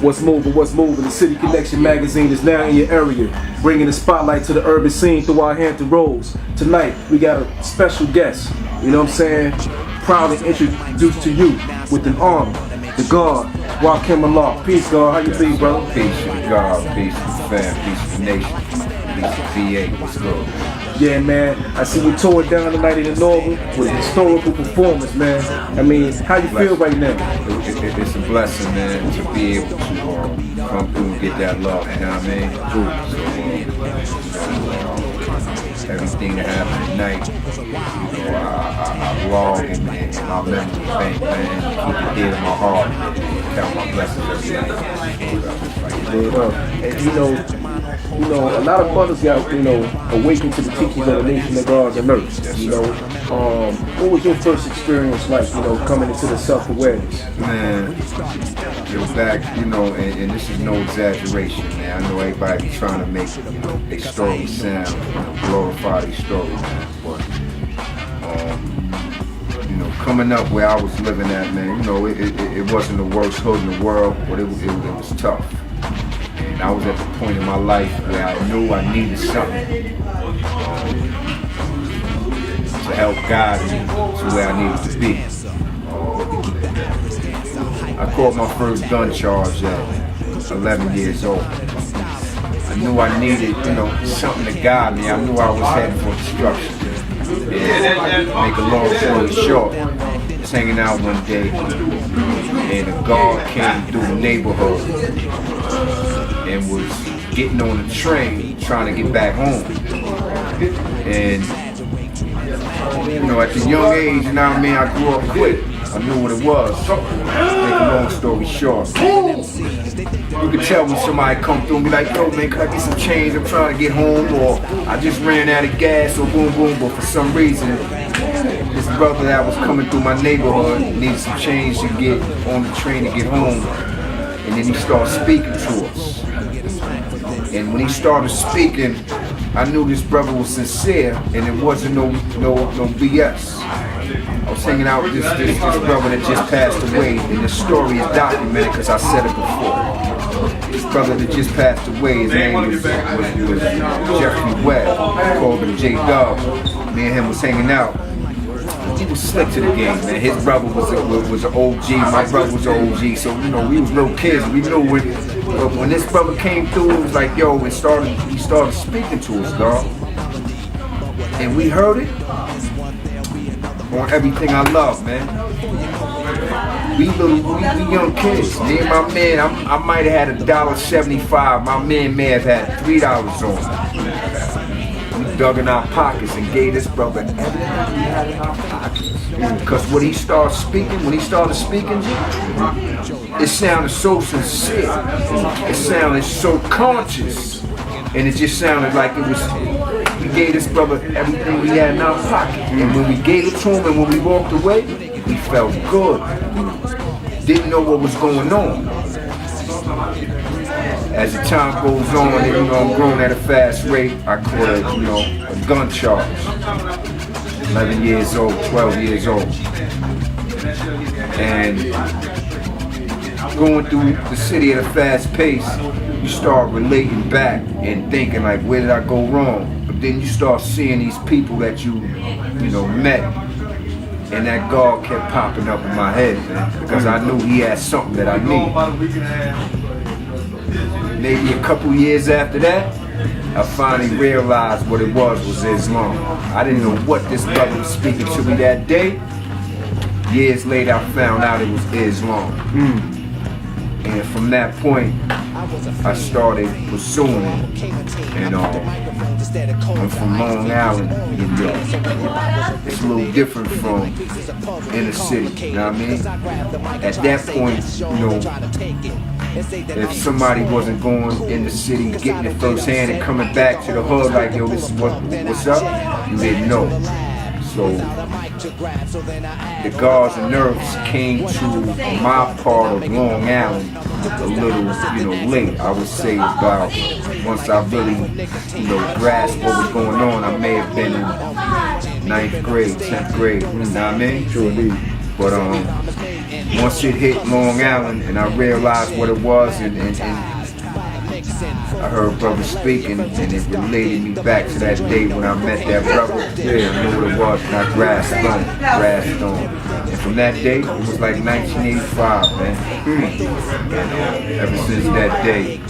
What's moving? The City Connection magazine is now in your area, bringing the spotlight to the urban scene through our Hampton Roads. Tonight, we got a special guest, you know what I'm saying? Proud to introduce to you with an army, the God, Rakim Allah. Peace, God. How you be, brother? Peace to the God, peace to the fam, peace to the nation, peace to VA. What's good? Yeah, man. I see you tore it down tonight in the Northern with a historical performance, man. I mean, how you feel right now? It's a blessing, man, to be able to come through and get that love, you know what I mean? So, everything that happened tonight, I log and my memory bank, man, keep it dear to my heart, count my blessings every night. And you know, a lot of brothers got, awakened to the teachings of the Nation of Gods and Earth. You know, what was your first experience like, coming into the self-awareness? Man, it was back, and this is no exaggeration, man. I know everybody be trying to make, their story sound, glorify their story, man. But, coming up where I was living at, man, it wasn't the worst hood in the world, but it was tough. And I was at the point in my life where I knew I needed something to help guide me to where I needed to be. I caught my first gun charge at 11 years old. I knew I needed, something to guide me. I knew I was heading for destruction. And make a long story short, I was hanging out one day, and a guard came through the neighborhood and was getting on the train trying to get back home. And at the young age, I grew up quick. I knew what it was. Make a long story short, you could tell when somebody come through and be like, yo man, could I get some change? I'm trying to get home, or I just ran out of gas, or boom boom. But for some reason, this brother that was coming through my neighborhood needed some change to get on the train to get home. And then he started speaking to us. And when he started speaking, I knew this brother was sincere, and it wasn't no BS. I was hanging out with this brother that just passed away, and this story is documented because I said it before. This brother that just passed away, his name was Jeffrey Webb. I called him J-Dub. Me and him was hanging out. He was slick to the game, man. His brother was an OG, my brother was an OG, so we was little kids. We knew when this brother came through, it was like, yo, he started speaking to us, dog. And we heard it on Everything I Love, man. We young kids. Me and my man, I might have had $1.75. My man may have had $3 on. We dug in our pockets and gave this brother everything we had in our pockets. Because when he started speaking, it sounded so sincere. It sounded so conscious. And it just sounded like it was, we gave this brother everything we had in our pocket. And when we gave it to him and when we walked away, we felt good. Didn't know what was going on. As the time goes on, and I'm growing at a fast rate, I caught a gun charge. 11 years old, 12 years old. And going through the city at a fast pace, you start relating back and thinking like, where did I go wrong? But then you start seeing these people that you met, and that God kept popping up in my head, man, because I knew he had something that I needed. Maybe a couple years after that, I finally realized what it was Islam. I didn't know what this brother was speaking to me that day. Years later, I found out it was Islam. And from that point, I started pursuing it. And I'm from Long Island, New York. It's a little different from inner city, you know what I mean? At that point, if somebody wasn't going in the city, getting it firsthand and coming back to the hood like, yo, this is what's up, you didn't know. So the Gods and Nerves came to my part of Long Island a little, late. I would say about once I really, grasped what was going on. I may have been in 9th grade, 10th grade, you know what I mean? Sure indeed. But once it hit Long Island and I realized what it was, and I heard brother speaking, and it related me back to that day when I met that brother. Yeah, I knew what it was, and I grasped on. And from that day, it was like 1985, man. And ever since that day,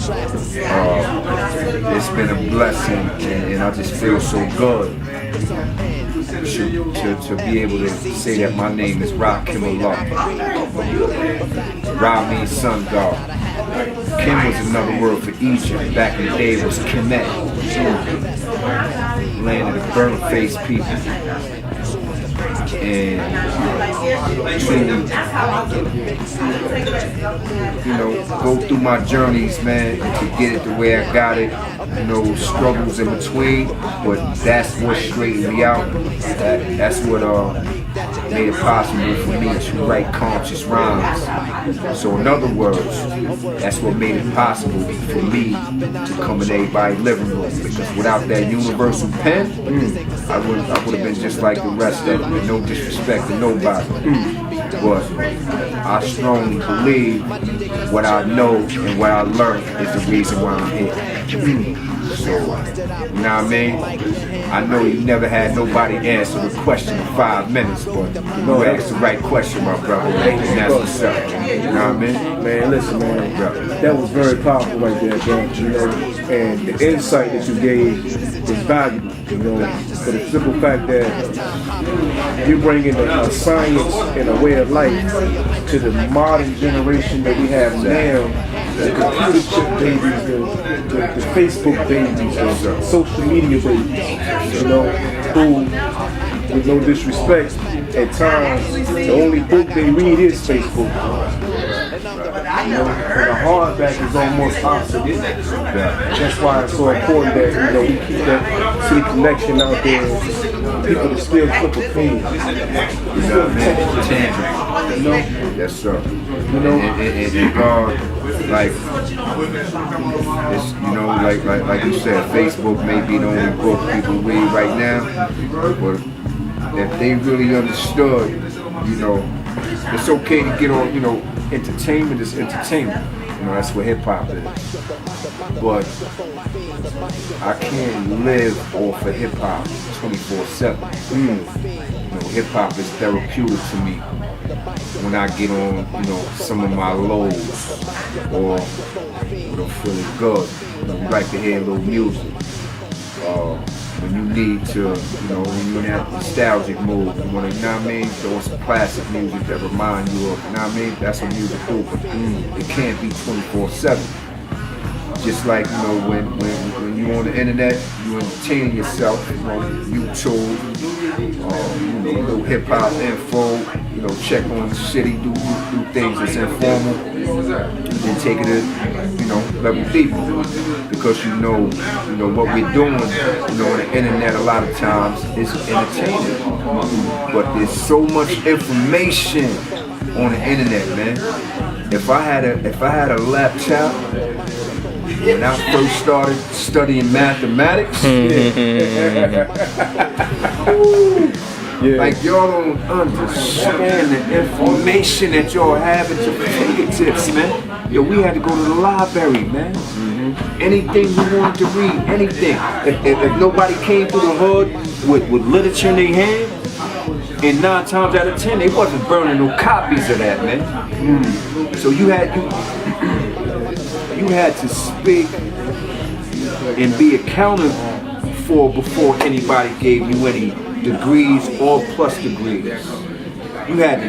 it's been a blessing, and I just feel so good to be able to say that my name is Rakim Allah. Ra means sun god. Kim was another word for Egypt. Back in the day, it was Kemet, land of the burnt-faced people. And go through my journeys, man, to get it the way I got it. Struggles in between, but that's what straightened me out. That's what made it possible for me to write conscious rhymes. So in other words, that's what made it possible for me to come in everybody's living room. Because without that universal pen, I would have been just like the rest of them, with no disrespect to nobody. But I strongly believe what I know and what I learned is the reason why I'm here. So, you know what I mean? I know you never had nobody answer the question in 5 minutes, but you asked the right question, my brother, and that's what's up. You know what I mean? Man, listen, man, that was very powerful right there, bro. And the insight that you gave is valuable, for the simple fact that you're bringing a science and a way of life to the modern generation that we have now. The computer chip babies, the Facebook babies, the social media babies, who, with no disrespect, at times, the only book they read is Facebook. And the hardback is almost obsolete. That's why it's so important that we keep that city connection out there. People to still flip a pen. Yes, sir. Like you said, Facebook may be the only book people read right now, but if they really understood, it's okay to get on, entertainment is entertainment. That's what hip hop is. But I can't live off of hip hop 24/7. Hip hop is therapeutic to me. When I get on, some of my lows, or when I'm feeling good, you like to hear a little music. When you need to, when you're in that nostalgic mood, you want to, throw some classic music that remind you of, that's what music do, but it can't be 24/7. Just like, when you're on the internet, you entertain yourself, YouTube, little hip hop info, check on the city, do things that's informal, then take it to, level deeper. Because what we're doing, on the internet a lot of times is entertaining. But there's so much information on the internet, man. If I had a laptop, when I first started studying mathematics, like y'all don't understand the information that y'all have at your fingertips, man. We had to go to the library, man. Anything we wanted to read, anything. If nobody came through the hood with literature in their hand, and 9 times out of 10, they wasn't burning no copies of that, man. So you had to speak and be accounted for before anybody gave you any degrees or plus degrees. You had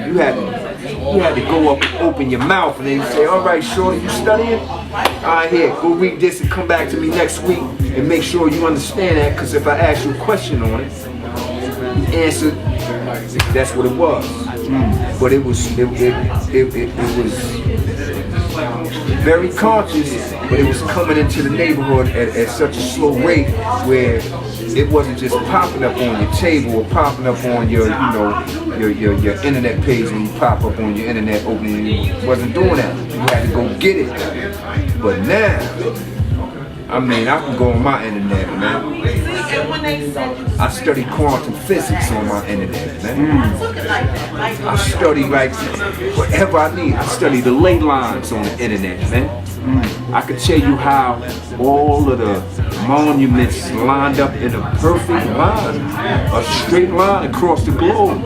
to go up and open your mouth and then say, all right, shorty, you studying? All right, here, go read this and come back to me next week and make sure you understand that, because if I ask you a question on it, answer, that's what it was. But it was very conscious, but it was coming into the neighborhood at such a slow rate where it wasn't just popping up on your table or popping up on your internet page when you pop up on your internet opening. It wasn't doing that. You had to go get it. But now, I mean, I can go on my internet, man. I study quantum physics on my internet, man. I study like whatever I need. I study the ley lines on the internet, man. I could tell you how all of the monuments lined up in a perfect line, a straight line across the globe.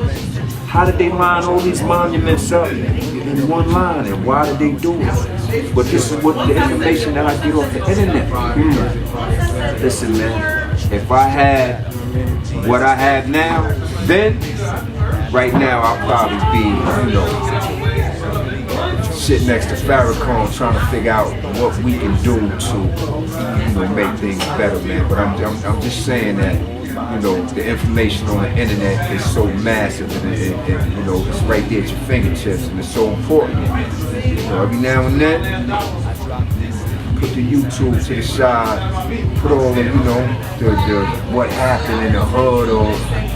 How did they line all these monuments up in one line, and why did they do it? But this is what the information that I get off the internet. Listen, man, if I had what I have now, then right now I'll probably be, you know, sitting next to Farrakhan trying to figure out what we can do to, you know, make things better, man. But I'm just saying that, you know, the information on the internet is so massive, and you know, it's right there at your fingertips, and it's so important. You know, every now and then, put the YouTube to the side, put all the, you know, the what happened in the hood, or,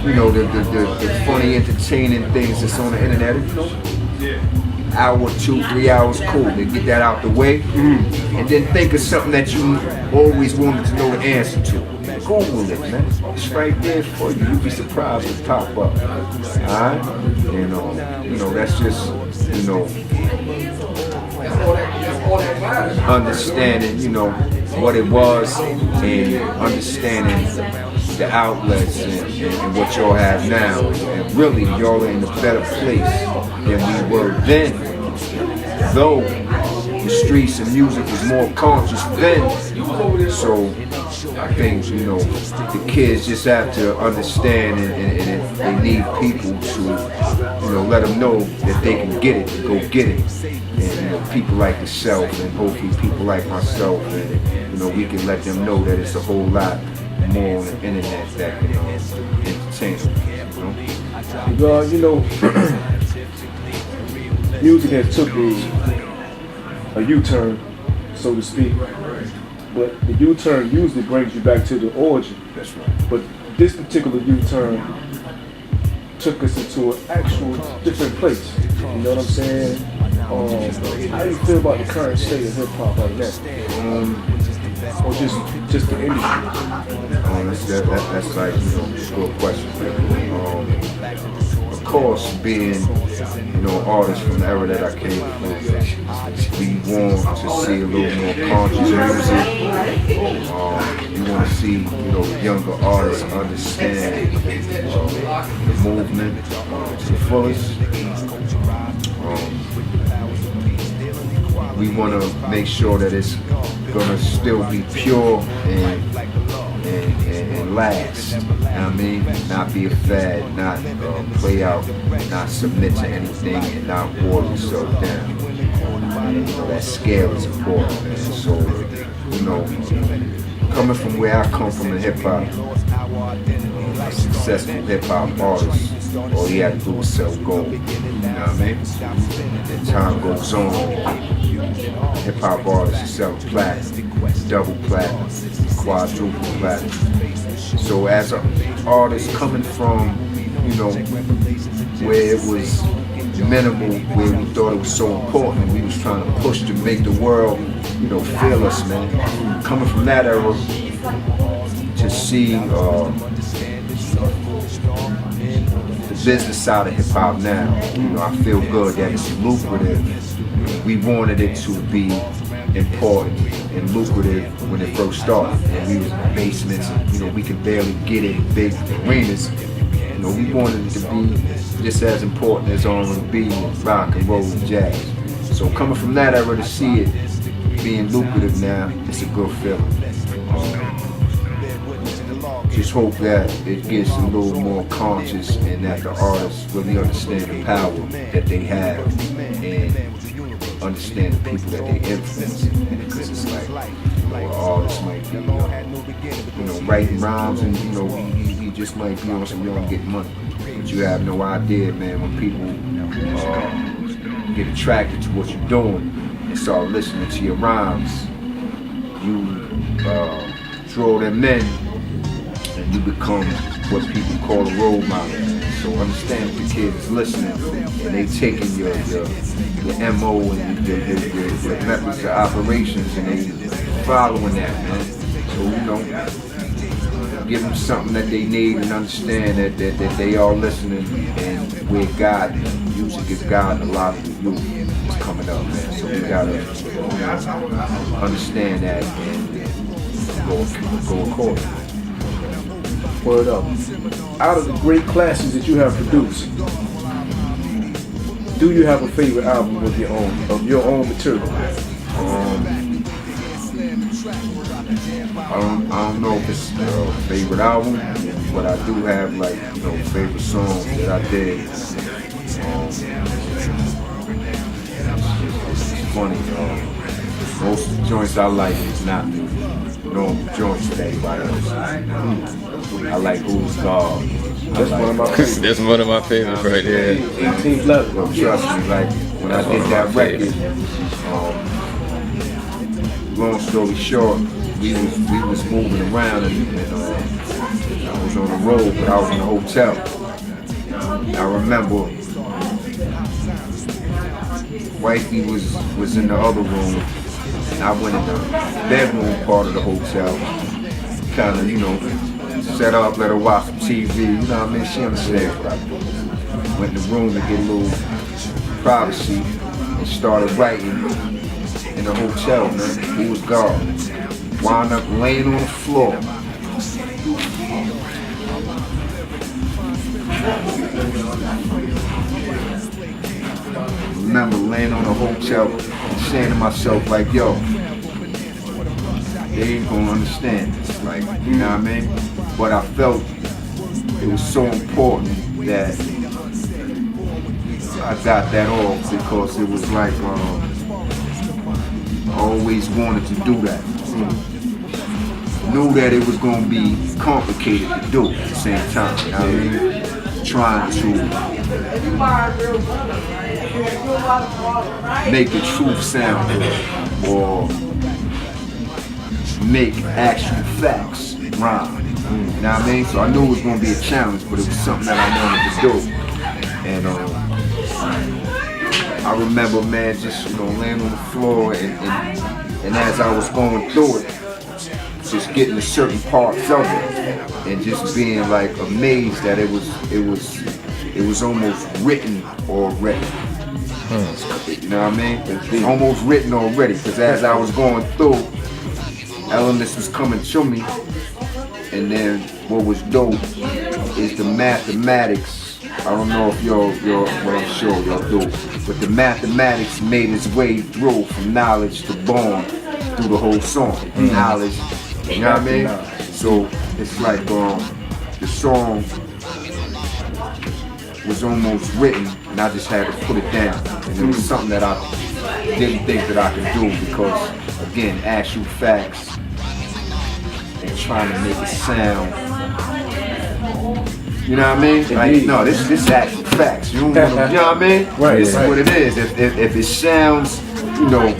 you know, the funny, entertaining things that's on the internet. You know, hour, 2, 3 hours, cool. To get that out the way, and then think of something that you always wanted to know the answer to. Google it, man. It's right there for you. You'd be surprised to pop up. Alright? And you know, that's just, you know, understanding, you know, what it was, and understanding the outlets and what y'all have now. And really, y'all are in a better place than we were then. Though the streets and music was more conscious then. So I think, you know, the kids just have to understand, and they need people to, you know, let them know that they can get it, go get it. And, you know, people like yourself, and hopefully people like myself, and, you know, we can let them know that it's a whole lot more on the internet that can entertain them, you know? You know, music has took a U-turn, so to speak. But the U-turn usually brings you back to the origin. That's right. But this particular U-turn took us into an actual different place. You know what I'm saying? How do you feel about the current state of hip hop right now? Or just the industry? That's like, you know, a good question. Of course, being, you know, artists from the era that I came from, we want to see a little more conscious music. We want to see, you know, younger artists understand the movement to the fullest. We want to make sure that it's going to still be pure and last. You know what I mean? Not be a fad, not play out, not submit to anything, and not water yourself down. You know, that scale is important, man. So, you know, coming from where I come from in hip hop, a successful hip hop artist, all he had to do was sell gold. You know what I mean? And time goes on. Hip hop artists are selling platinum, double platinum, quadruple platinum. So as an artist coming from, you know, where it was minimal, where we thought it was so important, we was trying to push to make the world, you know, feel us, man. Coming from that era, to see the business side of hip hop now, you know, I feel good that it's lucrative. We wanted it to be important and lucrative when it first started, and we was in the basements, and, you know, we could barely get in big arenas. You know, we wanted it to be just as important as R&B, rock and roll and jazz. So coming from that era to see it being lucrative now, it's a good feeling. Just hope that it gets a little more conscious, and that the artists really understand the power that they have, and understand the people that they influence. Because it's like, you know, an artist might be, you know, writing rhymes, and, you know, he just might be on some young get money. But you have no idea, man, when people get attracted to what you're doing and start listening to your rhymes, you draw them in, and you become what people call a role model. So understand if the kids is listening and they taking your MO and your methods of operations, and they following that, man. So, you know, give them something that they need and understand that they are listening, and where God, music is God, and a lot of the youth is coming up, man. So we gotta understand that and go accordingly. Word up. Out of the great classics that you have produced, do you have a favorite album of your own material? I don't know if it's a favorite album, but I do have, like, you know, favorite songs that I did. It's funny. Most joints I like is not the normal joints that everybody else. I like Who's God. That's one of my favorites. That's one of my favorites right there. 18th level. Well, trust me, like, when I did that record, long story short, we was moving around and I was on the road, but I was in a hotel. I remember wifey was in the other room, and I went in the bedroom part of the hotel, kind of, you know, set up, let her watch some TV, you know what I mean? She understands what I do. Went in the room to get a little privacy and started writing in the hotel, man. He was gone. Wound up laying on the floor. Remember laying on the hotel and saying to myself, like, yo, they ain't gonna understand this, like, you know what I mean? But I felt it was so important that I got that off, because it was like, I always wanted to do that. Knew that it was gonna be complicated to do at the same time, you know what I mean? Trying to make the truth sound good, or make actual facts rhyme. You know what I mean? So I knew it was going to be a challenge, but it was something that I wanted to do. And I remember, man, just, you know, laying on the floor, and as I was going through it, just getting to certain parts of it, and just being like amazed that it was almost written already. You know what I mean? It's almost written already, because as I was going through, elements was coming to me, and then what was dope is the mathematics. I don't know if well, I'm sure y'all do, but the mathematics made its way through from knowledge to bone through the whole song. Knowledge, you know what I mean? So it's like the song was almost written, and I just had to put it down. And it was something that I didn't think that I could do, because, again, actual facts and trying to make it sound, you know what I mean? Like, no, this is actual facts. You know what I mean? Right. This is what it is. If it sounds, you know,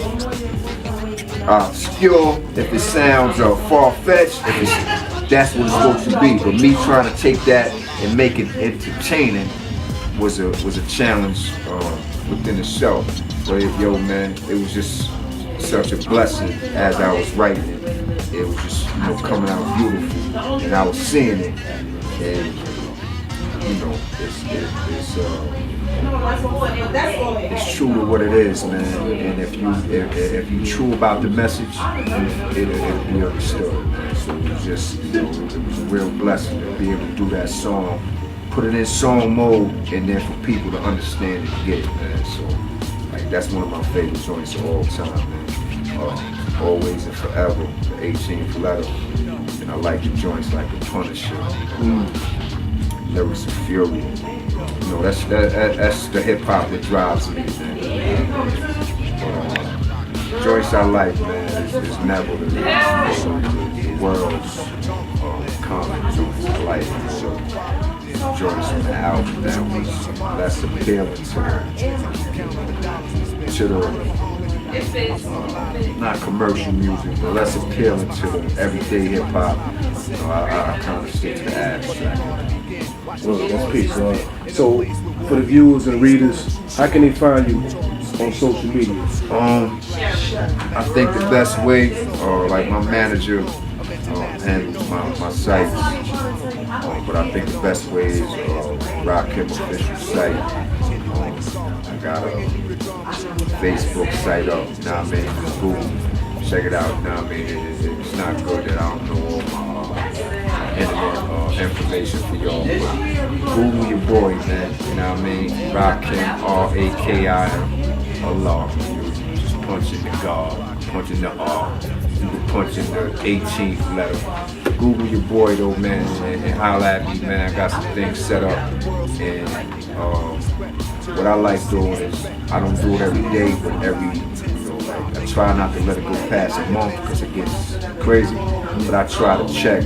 obscure, if it sounds far-fetched, that's what it's supposed to be. But me trying to take that and make it entertaining was a challenge within itself. But yo, man, it was just such a blessing as I was writing it. It was just, you know, coming out beautiful, and I was seeing it, and you know, it's true to what it is, man. And if you true about the message, it'll be understood, man. So it was just, you know, it was a real blessing to be able to do that song, put it in song mode, and then for people to understand it and get it, man. So, like, that's one of my favorite joints of all time, man. Always and Forever, the 18th letter, and I like the joints like The Punisher, Lyrics of Fury. You know, that's the hip hop that drives me, man. Joints I like, man, is never the world's common joints I like. So joints from the album that was less appealing to the not commercial music, but less appealing to the everyday hip hop. You know, I kind of stick to the abstract. Well, that's peace. So, for the viewers and readers, how can they find you on social media? I think the best way, like my manager handles my sites, but I think the best way is Rakim official site. I got a Facebook site up, you know what I mean? Just Google, check it out, you know what I mean? It's not good that I don't know all my internet information for y'all, but Google your boy, man, you know what I mean? Rakim, R-A-K-I-M Allah. Just punch in the God, punch in the R, you can punch in the 18th letter. Google your boy though, man, and holla at me, man. I got some things set up, and what I like doing is I don't do it every day, but every, like I try not to let it go past a month because it gets crazy. But I try to check